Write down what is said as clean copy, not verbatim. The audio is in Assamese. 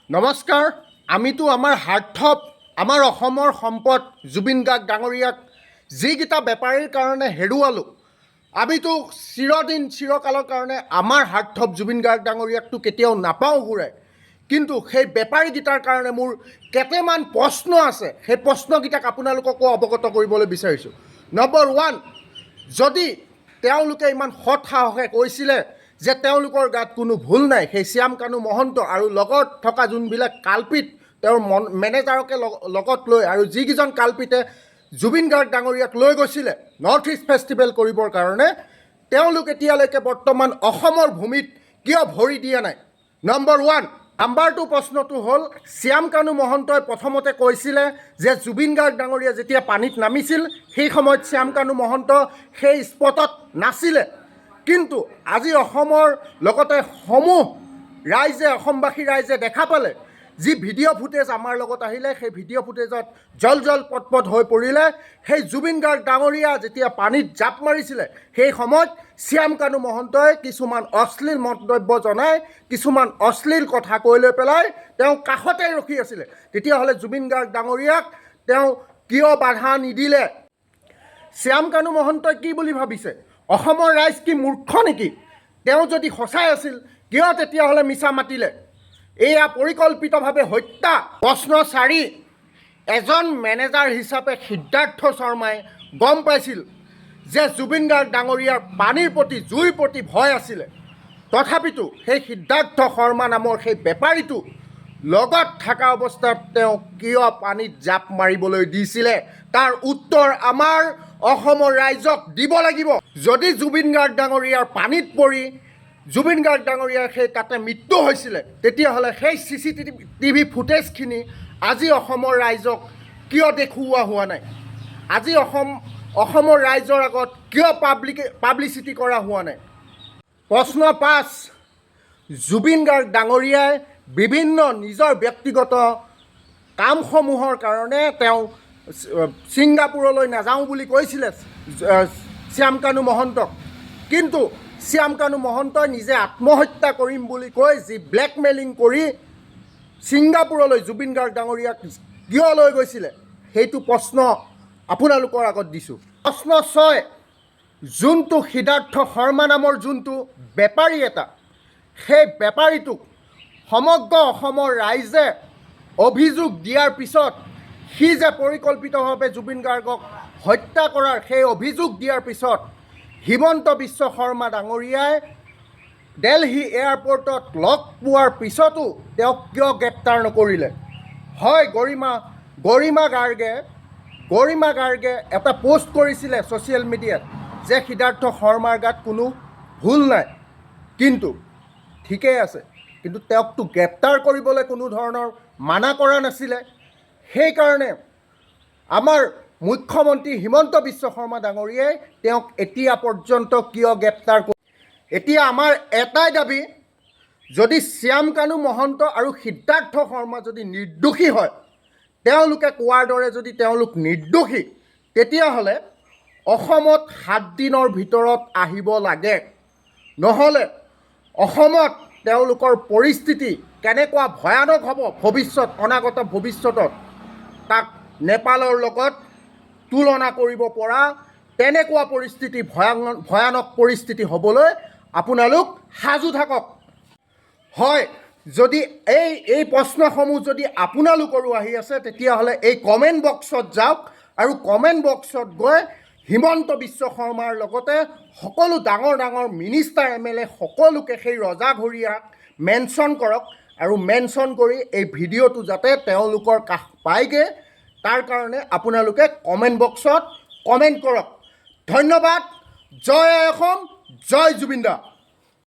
নমস্কাৰ। আমিতো আমাৰ হাৰ্থপ আমাৰ অসমৰ সম্পদ জুবিন গাৰ্গ ডাঙৰীয়াক যিকেইটা বেপাৰীৰ কাৰণে হেৰুৱালোঁ, আমিতো চিৰকালৰ কাৰণে আমাৰ হাৰ্থপ জুবিন গাৰ্গ ডাঙৰীয়াকতো কেতিয়াও নাপাওঁ ঘূৰাই। কিন্তু সেই বেপাৰীকেইটাৰ কাৰণে মোৰ কেইটামান প্ৰশ্ন আছে, সেই প্ৰশ্নকেইটাক আপোনালোককো অৱগত কৰিবলৈ বিচাৰিছোঁ। নম্বৰ 1, যদি তেওঁলোকে ইমান সৎ সাহসে কৈছিলে যে তেওঁলোকৰ গাত কোনো ভুল নাই, সেই শ্যাম কানু মহন্ত আৰু লগত থকা যোনবিলাক কালপিত তেওঁৰ মেনেজাৰকে লগত লৈ আৰু যিকেইজন কালপিতে জুবিন গাৰ্গ ডাঙৰীয়াক লৈ গৈছিলে নৰ্থ ইষ্ট ফেষ্টিভেল কৰিবৰ কাৰণে, তেওঁলোক এতিয়ালৈকে বৰ্তমান অসমৰ ভূমিত কিয় ভৰি দিয়া নাই? নম্বৰ 1। নম্বৰ 2 প্ৰশ্নটো হ'ল, শ্যাম কানু মহন্তই প্ৰথমতে কৈছিলে যে জুবিন গাৰ্গ ডাঙৰীয়া যেতিয়া পানীত নামিছিল সেই সময়ত শ্যাম কানু মহন্ত সেই স্পটত নাছিলে। কিন্তু আজি অসমৰ লগতে অসমবাসী ৰাইজে দেখা পালে, যি ভিডিঅ' ফুটেজ আমাৰ লগত আহিলে, সেই ভিডিঅ' ফুটেজত জল পট হৈ পৰিলে সেই জুবিন গাৰ্গ ডাঙৰীয়া যেতিয়া পানীত জাপ মাৰিছিলে সেই সময়ত শ্যাম কানু মহন্তই কিছুমান অশ্লীল মন্তব্য জনাই, কিছুমান অশ্লীল কথা কৈ লৈ পেলাই তেওঁ কাষতে ৰখি আছিলে। তেতিয়াহ'লে জুবিন গাৰ্গ ডাঙৰীয়াক তেওঁ কিয় বাধা নিদিলে? শ্যাম কানু মহন্তই কি বুলি ভাবিছে? অসমৰ ৰাইজ কি মূৰ্খ নেকি? তেওঁ যদি সঁচাই আছিল কিয় তেতিয়াহ'লে মিছা মাতিলে? এয়া পৰিকল্পিতভাৱে হত্যা। প্ৰশ্ন 4, এজন মেনেজাৰ হিচাপে সিদ্ধাৰ্থ শৰ্মাই গম পাইছিল যে জুবিন গাৰ্গ ডাঙৰীয়াৰ পানীৰ প্ৰতি, জুইৰ প্ৰতি ভয় আছিলে। তথাপিতো সেই সিদ্ধাৰ্থ শৰ্মা নামৰ সেই বেপাৰীটো লগত থকা অৱস্থাত তেওঁ কিয় পানীত জাপ মাৰিবলৈ দিছিলে? তাৰ উত্তৰ আমাৰ অসমৰ ৰাইজক দিব লাগিব। যদি জুবিন গাৰ্গ ডাঙৰীয়াৰ পানীত পৰি জুবিন গাৰ্গ ডাঙৰীয়াৰ সেই তাতে মৃত্যু হৈছিলে, তেতিয়াহ'লে সেই CCTV ফুটেজখিনি আজি অসমৰ ৰাইজক কিয় দেখুওৱা হোৱা নাই? আজি অসমৰ ৰাইজৰ আগত কিয় পাব্লিচিটি কৰা হোৱা নাই? প্ৰশ্ন 5, জুবিন গাৰ্গ ডাঙৰীয়াই বিভিন্ন নিজৰ ব্যক্তিগত কামসমূহৰ কাৰণে তেওঁ ছিংগাপুৰলৈ নাযাওঁ বুলি কৈছিলে শ্যাম কানু মহন্তক। কিন্তু শ্যাম কানু মহন্তই নিজে আত্মহত্যা কৰিম বুলি কৈ যি ব্লেকমেইলিং কৰি ছিংগাপুৰলৈ জুবিন গাৰ্গ ডাঙৰীয়াক কিয় লৈ গৈছিলে, সেইটো প্ৰশ্ন আপোনালোকৰ আগত দিছোঁ। প্ৰশ্ন 6, যোনটো সিদ্ধাৰ্থ শৰ্মা নামৰ যোনটো বেপাৰী এটা, সেই বেপাৰীটোক সমগ্ৰ অসমৰ ৰাইজে অভিযোগ দিয়াৰ পিছত, সি যে পৰিকল্পিতভাৱে জুবিন গাৰ্গক হত্যা কৰাৰ সেই অভিযোগ দিয়াৰ পিছত হিমন্ত বিশ্ব শৰ্মা ডাঙৰীয়াই দিল্লী এয়াৰপৰ্টত লগ পোৱাৰ পিছতো তেওঁক কিয় গ্ৰেপ্তাৰ নকৰিলে? হয়, গৰিমা গাৰ্গে এটা পোষ্ট কৰিছিলে ছ'চিয়েল মিডিয়াত যে সিদ্ধাৰ্থ শৰ্মাৰ গাত কোনো ভুল নাই। কিন্তু ঠিকেই আছে, কিন্তু তেওঁকতো গ্ৰেপ্তাৰ কৰিবলৈ কোনো ধৰণৰ মানা কৰা নাছিলে। সেইকাৰণে আমাৰ মুখ্যমন্ত্ৰী হিমন্ত বিশ্ব শৰ্মা ডাঙৰীয়াই তেওঁক এতিয়া পৰ্যন্ত কিয় গ্ৰেপ্তাৰ কৰি? এতিয়া আমাৰ এটাই দাবী, যদি শ্যাম কানু মহন্ত আৰু সিদ্ধাৰ্থ শৰ্মা যদি নিৰ্দোষী হয়, তেওঁলোকে কোৱাৰ দৰে যদি তেওঁলোক নিৰ্দোষী, তেতিয়াহ'লে অসমত 7 দিনৰ ভিতৰত আহিব লাগে। নহ'লে অসমত তেওঁলোকৰ পৰিস্থিতি কেনেকুৱা ভয়ানক হ'ব অনাগত ভৱিষ্যতত, তাক নেপালৰ লগত তুলনা কৰিব পৰা তেনেকুৱা পৰিস্থিতি, ভয়ানক পৰিস্থিতি হ'বলৈ আপোনালোক সাজু থাকক। হয়, যদি এই প্ৰশ্নসমূহ যদি আপোনালোকৰো আহি আছে, তেতিয়াহ'লে এই কমেণ্ট বক্সত যাওক আৰু কমেণ্ট বক্সত গৈ হিমন্ত বিশ্ব শৰ্মাৰ লগতে সকলো ডাঙৰ মিনিষ্টাৰ MLA সকলোকে সেই ৰজাঘৰীয়াক মেনশ্যন কৰক আৰু মেনশ্যন কৰি এই ভিডিঅ'টো যাতে তেওঁলোকৰ কাষ পায়গৈ, তাৰ কাৰণে আপোনালোকে কমেণ্ট বক্সত কমেণ্ট কৰক। ধন্যবাদ। জয় অসম, জয় জুবিন দা।